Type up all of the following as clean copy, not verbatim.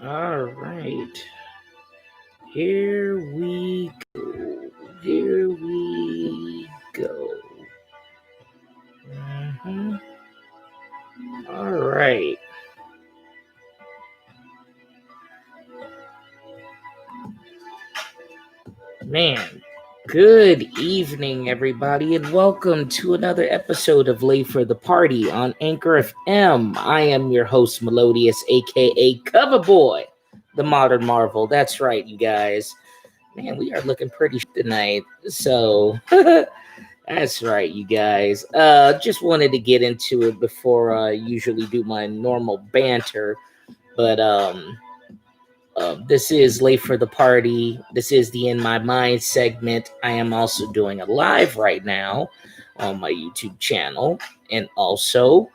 All right. Here we go. Here we go. All right. Man, good evening, everybody, and welcome to another episode of Late for the Party on Anchor FM. I am your host, Melodious, aka Coverboy, the modern marvel. That's right, you guys. Man, we are looking pretty tonight. So, that's right, you guys. Just wanted to get into it before I usually do my normal banter, but this is Late for the Party. This is the In My Mind segment. I am also doing a live right now on my YouTube channel. And also,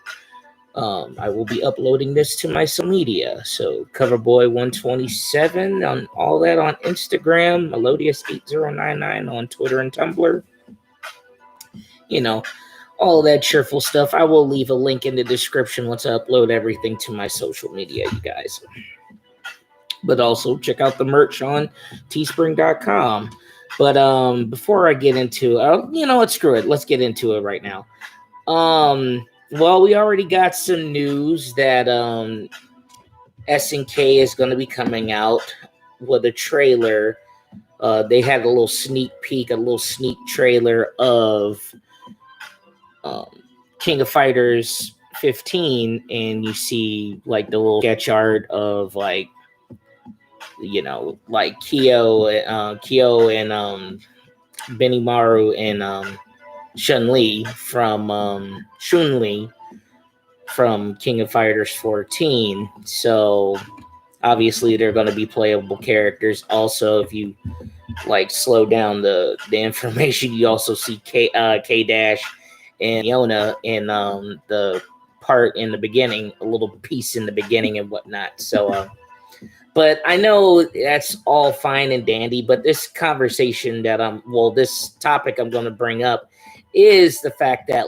I will be uploading this to my social media. So, Coverboy127 on all that on Instagram, Melodious8099 on Twitter and Tumblr. You know, all that cheerful stuff. I will leave a link in the description once I upload everything to my social media, you guys. But also check out the merch on Teespring.com. But before I get into screw it. Let's get into it right now. Well, we already got some news that SNK is going to be coming out with a trailer. They had a little sneak peek, a little sneak trailer of King of Fighters 15, and you see like the little sketch art of like Kyo and Benimaru and Chun-Li from King of Fighters 14. So obviously they're going to be playable characters. Also, if you slow down the information, you also see K Dash and Yona in the part in the beginning, a little piece in the beginning and whatnot. So but I know that's all fine and dandy, but this conversation that this topic I'm going to bring up is the fact that,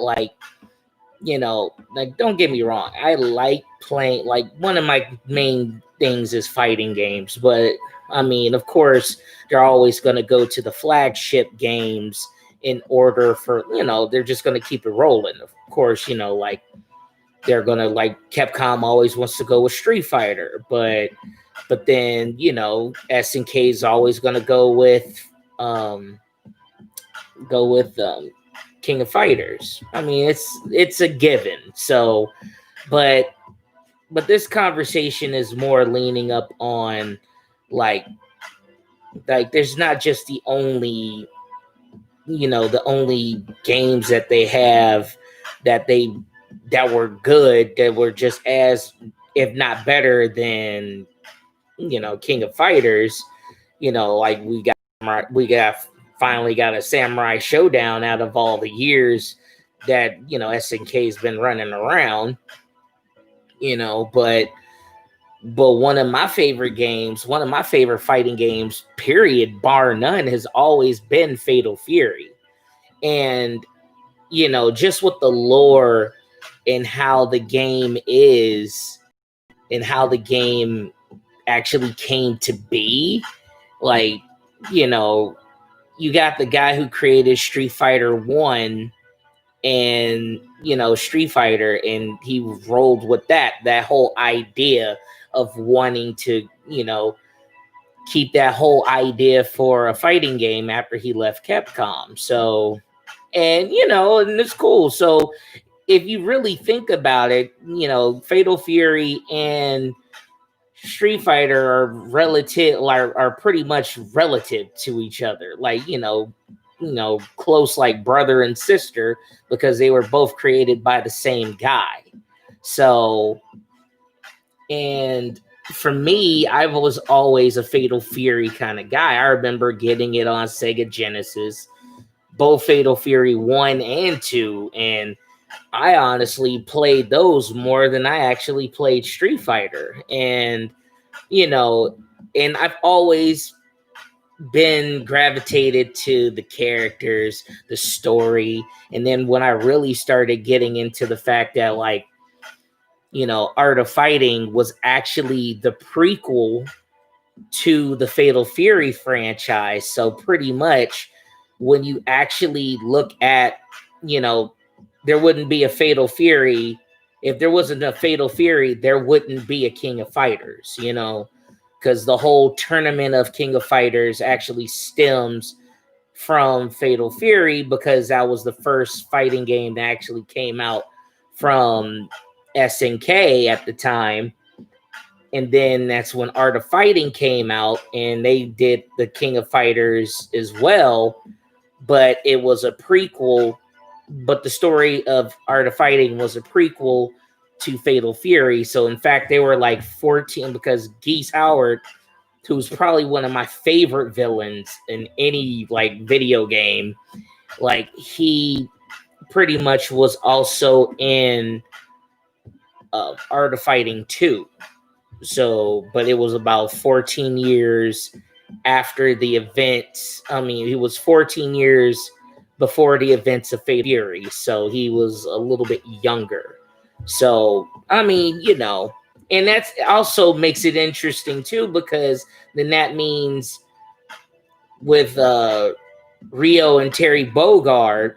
don't get me wrong. I like playing, one of my main things is fighting games, but I mean, of course, they're always going to go to the flagship games in order for, they're just going to keep it rolling. Of course, they're going to, Capcom always wants to go with Street Fighter, but then, SNK is always going to go with King of Fighters. I mean, it's a given. So, but this conversation is more leaning up on like there's not just the only games that they have that were good, that were just as, if not better than King of Fighters. We finally got a Samurai Showdown out of all the years that SNK's been running around. But one of my favorite games, one of my favorite fighting games, period, bar none, has always been Fatal Fury. And just with the lore and how the game is and how the game actually came to be, you got the guy who created Street Fighter 1 and Street Fighter, and he rolled with that whole idea of wanting to keep that whole idea for a fighting game after he left Capcom. So, and it's cool. So if you really think about it, Fatal Fury and Street Fighter are pretty much relative to each other, close, like brother and sister, because they were both created by the same guy. So, and for me, I was always a Fatal Fury kind of guy. I remember getting it on Sega Genesis, both Fatal Fury 1 and 2, and I honestly played those more than I actually played Street Fighter. And, and I've always been gravitated to the characters, the story. And then when I really started getting into the fact that, Art of Fighting was actually the prequel to the Fatal Fury franchise. So pretty much when you actually look at, there wouldn't be a Fatal Fury. If there wasn't a Fatal Fury, there wouldn't be a King of Fighters, because the whole tournament of King of Fighters actually stems from Fatal Fury, because that was the first fighting game that actually came out from SNK at the time. And then that's when Art of Fighting came out, and they did the King of Fighters as well, but it was a prequel. But the story of Art of Fighting was a prequel to Fatal Fury. So in fact, they were like 14, because Geese Howard, who's probably one of my favorite villains in any like video game, like he pretty much was also in Art of Fighting 2. So, but it was about 14 years after the events. I mean, he was 14 years before the events of Fatal Fury, so he was a little bit younger. So, I mean, and that's also makes it interesting too, because then that means with Rio and Terry Bogard,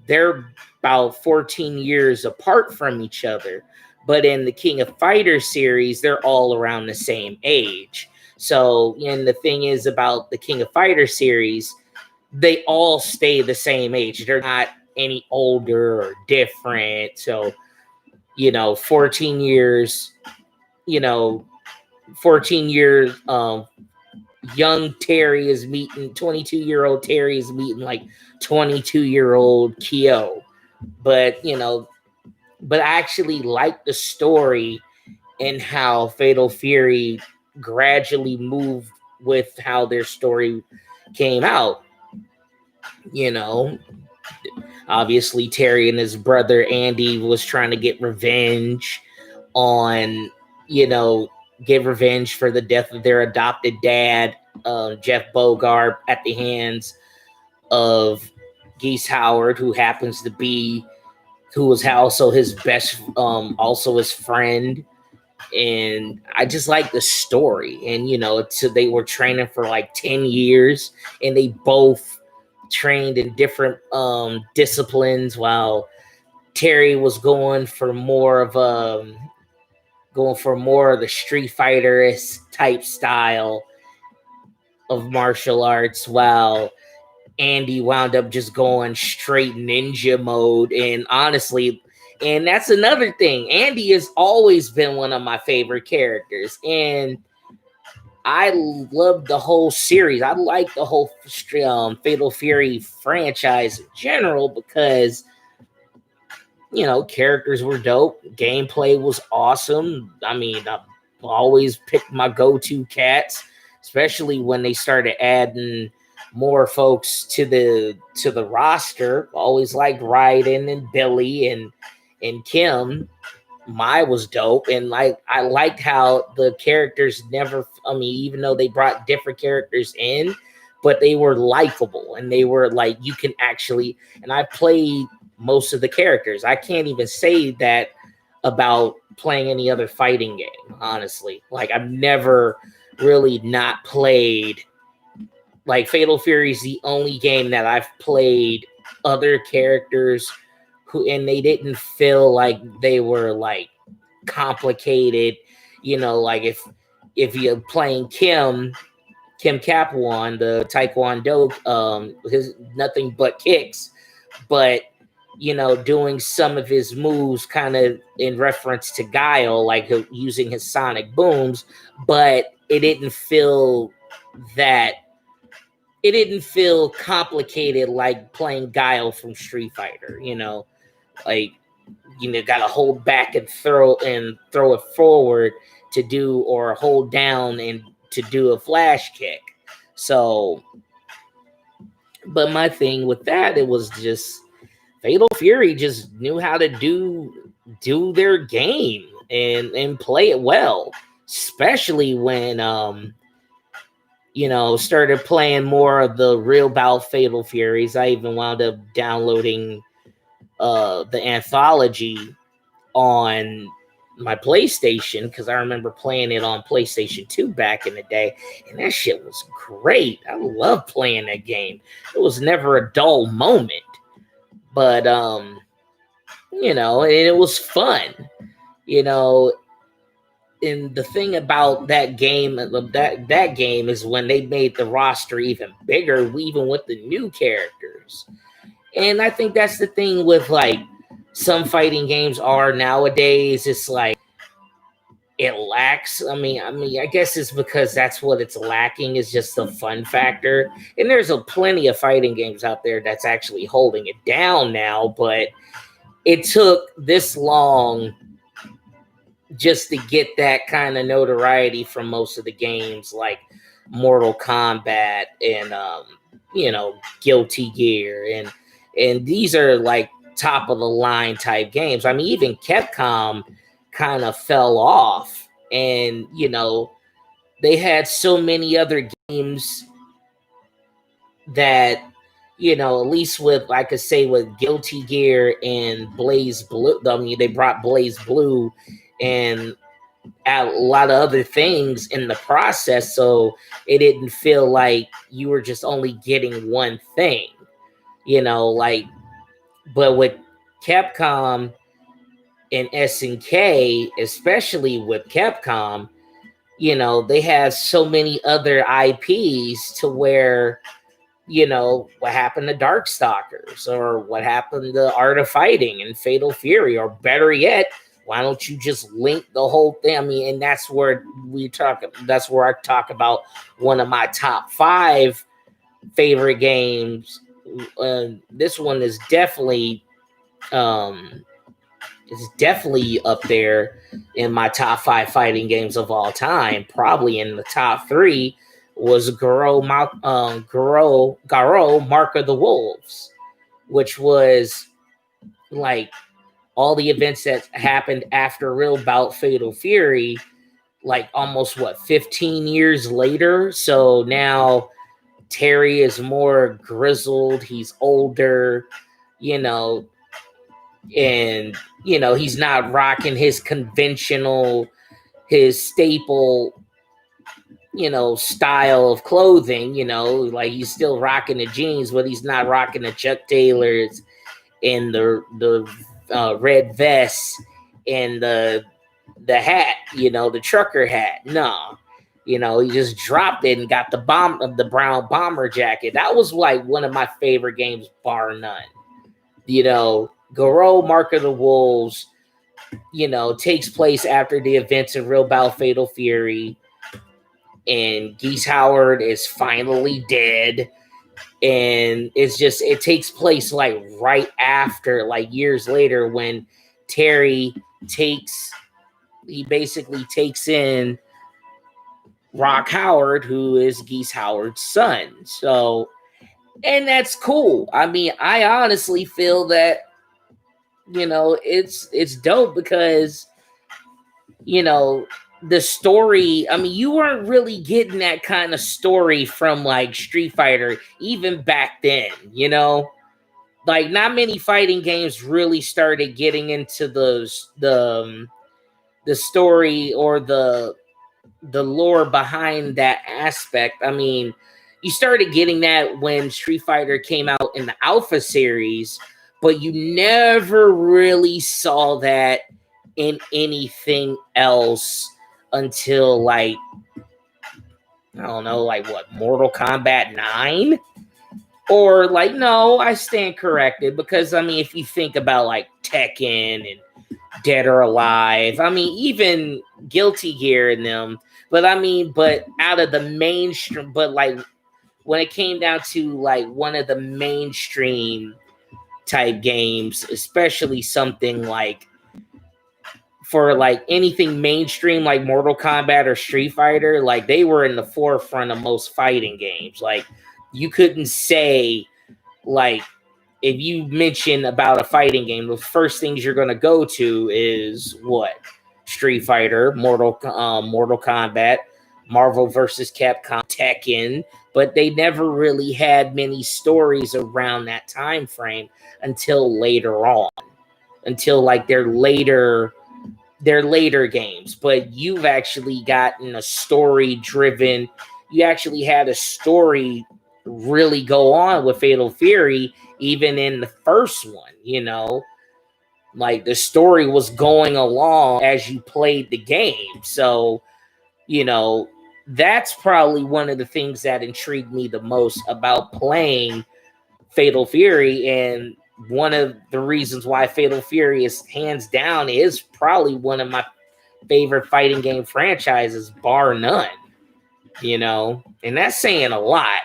they're about 14 years apart from each other. But in the King of Fighters series, they're all around the same age. So, and the thing is about the King of Fighters series, they all stay the same age. They're not any older or different. So, 14 years, 14 years, young Terry is meeting 22-year-old Terry is meeting like 22-year-old Kyo. But, but I actually like the story and how Fatal Fury gradually moved with how their story came out. Obviously Terry and his brother Andy was trying to get revenge on, get revenge for the death of their adopted dad, Jeff Bogard, at the hands of Geese Howard, who happens to be, who was also his best, also his friend. And I just like the story. And, so they were training for like 10 years, and they both trained in different disciplines, while Terry was going for more of the Street Fighter type style of martial arts, while Andy wound up just going straight ninja mode. And honestly, and that's another thing, Andy has always been one of my favorite characters, and I love the whole series. I like the whole Fatal Fury franchise in general, because characters were dope, gameplay was awesome. I mean, I always picked my go-to cats, especially when they started adding more folks to the roster. Always liked Raiden and Billy and Kim. Mai was dope, and like I liked how the characters never, I mean, even though they brought different characters in, but they were likable, and they were like, you can actually, and I played most of the characters. I can't even say that about playing any other fighting game, honestly. Like, I've never really not played, like, Fatal Fury is the only game that I've played other characters who, and they didn't feel like they were like complicated, like if you're playing Kim Kapwan, the Taekwondo, his nothing but kicks, but doing some of his moves kind of in reference to Guile, like using his sonic booms, but it didn't feel complicated like playing Guile from Street Fighter, like, got to hold back and throw it forward to do, or hold down and to do a flash kick. So, but my thing with that, it was just Fatal Fury just knew how to do their game and play it well, especially when started playing more of the real bout Fatal Furies. I even wound up downloading the anthology on my PlayStation, because I remember playing it on PlayStation 2 back in the day, and that shit was great. I love playing that game. It was never a dull moment. But you know, and it was fun. You know, and the thing about that game is when they made the roster even bigger, even with the new characters. And I think that's the thing with like some fighting games are nowadays. It's like it lacks. I guess it's because that's what it's lacking is just the fun factor. And there's a plenty of fighting games out there that's actually holding it down now, but it took this long just to get that kind of notoriety from most of the games like Mortal Kombat and you know, Guilty Gear, and these are like top of the line type games. I mean, even Capcom kind of fell off, and you know, they had so many other games that, you know, at least with, I could say, with Guilty Gear and Blaze Blue. I mean, they brought Blaze Blue and add a lot of other things in the process, so it didn't feel like you were just only getting one thing, you know, like. But with Capcom and SNK, especially with Capcom, you know, they have so many other IPs to where, you know, what happened to Darkstalkers, or what happened to Art of Fighting and Fatal Fury, or better yet, why don't you just link the whole thing? I mean, and that's where that's where I talk about one of my top 5 favorite games. This one is definitely up there in my top 5 fighting games of all time. Probably in the top 3 was Garo, Mark of the Wolves, which was like all the events that happened after Real Bout Fatal Fury, like almost 15 years later. So now Terry is more grizzled, he's older, you know, and you know, he's not rocking his staple, you know, style of clothing, you know, like he's still rocking the jeans, but he's not rocking the Chuck Taylors and the red vest and the hat, you know, the trucker hat. No, you know, he just dropped it and got the brown bomber jacket. That was like one of my favorite games, bar none. You know, Garo, Mark of the Wolves, you know, takes place after the events of Real Bout Fatal Fury, and Geese Howard is finally dead. And it takes place like right after, like years later, when Terry basically takes in Rock Howard, who is Geese Howard's son. So, and that's cool. I mean, I honestly feel that, you know, it's dope because, you know, the story, I mean, you weren't really getting that kind of story from like Street Fighter even back then, you know? Like not many fighting games really started getting into the story or the lore behind that aspect. I mean, you started getting that when Street Fighter came out in the Alpha series, but you never really saw that in anything else until like, I don't know, like what, Mortal Kombat 9? Or like, no, I stand corrected, because I mean, if you think about like Tekken and Dead or Alive, I mean, even Guilty Gear and them, but I mean, but out of the mainstream, but like when it came down to like one of the mainstream type games, especially something like, for like anything mainstream like Mortal Kombat or Street Fighter, like they were in the forefront of most fighting games. Like you couldn't say, like, if you mention about a fighting game, the first things you're going to go to is what? Street Fighter, Mortal Kombat, Marvel versus Capcom, Tekken, but they never really had many stories around that time frame until later on, until like their later their later games, but you've actually gotten a story driven. You actually had a story really go on with Fatal Fury, even in the first one, you know, like the story was going along as you played the game. So, you know, that's probably one of the things that intrigued me the most about playing Fatal Fury. And one of the reasons why Fatal Fury is hands down is probably one of my favorite fighting game franchises, bar none, you know, and that's saying a lot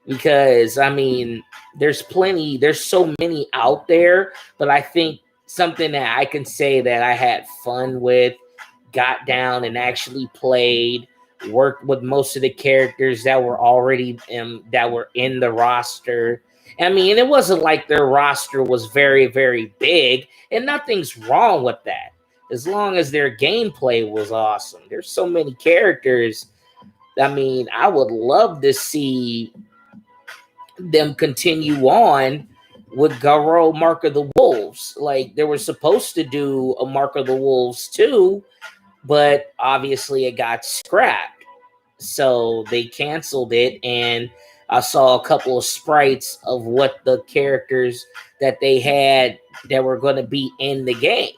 because I mean, there's so many out there, but I think something that I can say that I had fun with, got down and actually played, worked with most of the characters that were already that were in the roster. I mean, it wasn't like their roster was very, very big, and nothing's wrong with that. As long as their gameplay was awesome. There's so many characters. I mean, I would love to see them continue on with Garo Mark of the Wolves. Like they were supposed to do a Mark of the Wolves too, but obviously it got scrapped. So they canceled it, and I saw a couple of sprites of what the characters that they had that were going to be in the game.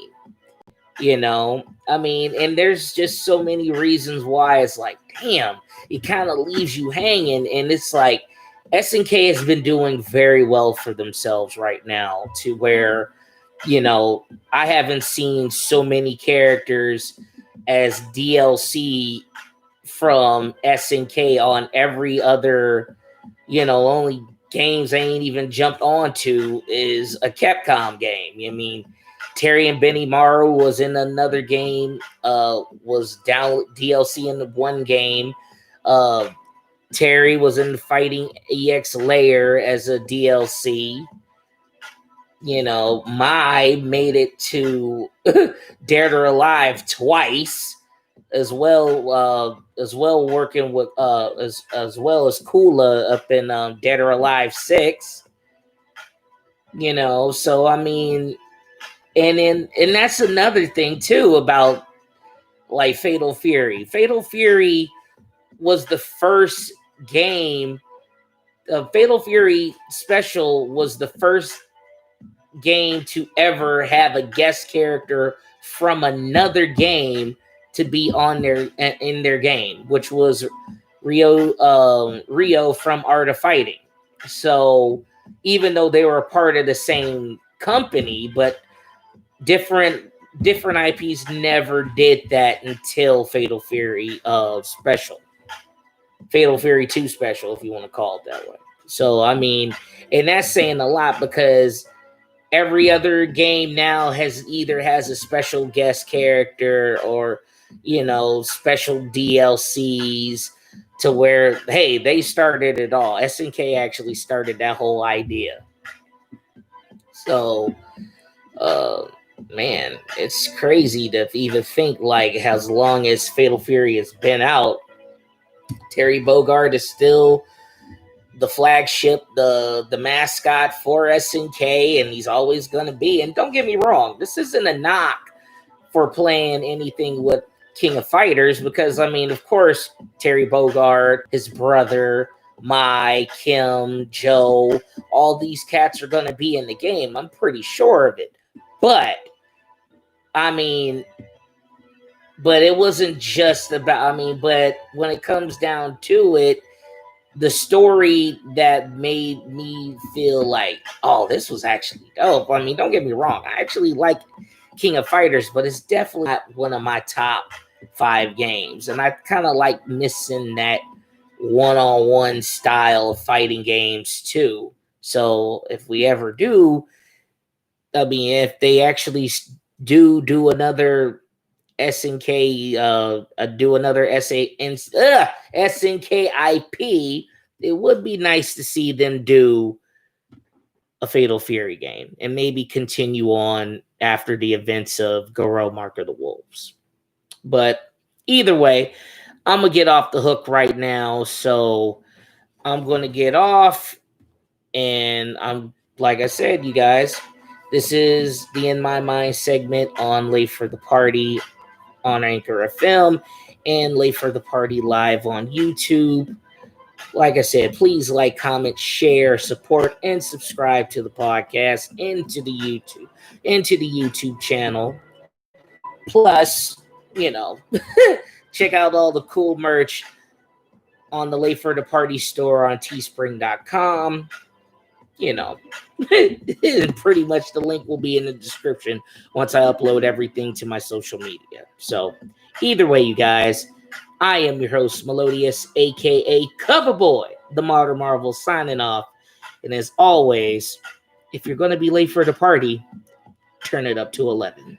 You know, I mean, and there's just so many reasons why it's like, damn, it kind of leaves you hanging. And it's like SNK has been doing very well for themselves right now to where, you know, I haven't seen so many characters as DLC from SNK on every other, you know, only games I ain't even jumped onto is a Capcom game. I mean, Terry and Benny Maru was in another game, was down DLC in the one game. Terry was in the Fighting EX Layer as a DLC. You know, Mai made it to Dead or Alive twice, as well working with as well as Kula up in Dead or Alive 6. You know, so I mean, and that's another thing too about like Fatal Fury. Fatal Fury was the first game. Fatal Fury Special was the first game to ever have a guest character from another game to be on their in their game, which was Rio from Art of Fighting. So even though they were a part of the same company, but different IPs never did that until Fatal Fury Special. Fatal Fury 2 Special, if you want to call it that way. So, I mean, and that's saying a lot because every other game now has a special guest character or, you know, special DLCs to where, hey, they started it all. SNK actually started that whole idea. So, man, it's crazy to even think like as long as Fatal Fury has been out, Terry Bogard is still the flagship, the mascot for SNK, and he's always going to be. And don't get me wrong, this isn't a knock for playing anything with King of Fighters because, I mean, of course, Terry Bogard, his brother, Mai, Kim, Joe, all these cats are going to be in the game. I'm pretty sure of it. But, I mean, but it wasn't just about, I mean, but when it comes down to it, the story that made me feel like, oh, this was actually dope. I mean, don't get me wrong. I actually like King of Fighters, but it's definitely not one of my top 5 games. And I kind of like missing that one-on-one style of fighting games too. So if we ever do, I mean, if they actually do another SNK, do another SNK IP, it would be nice to see them do a Fatal Fury game and maybe continue on after the events of Garo Mark of the Wolves. But either way, I'm going to get off the hook right now. So I'm going to get off. And I'm, like I said, you guys, This is the In My Mind segment on Late for the Party on Anchor FM and Late for the Party live on YouTube. Like I said, please like, comment, share, support, and subscribe to the podcast and to the YouTube channel. Plus, check out all the cool merch on the Late for the Party store on Teespring.com. Pretty much the link will be in the description once I upload everything to my social media. So, either way, you guys, I am your host, Melodious, aka Coverboy, the Modern Marvel, signing off. And as always, if you're going to be late for the party, turn it up to 11.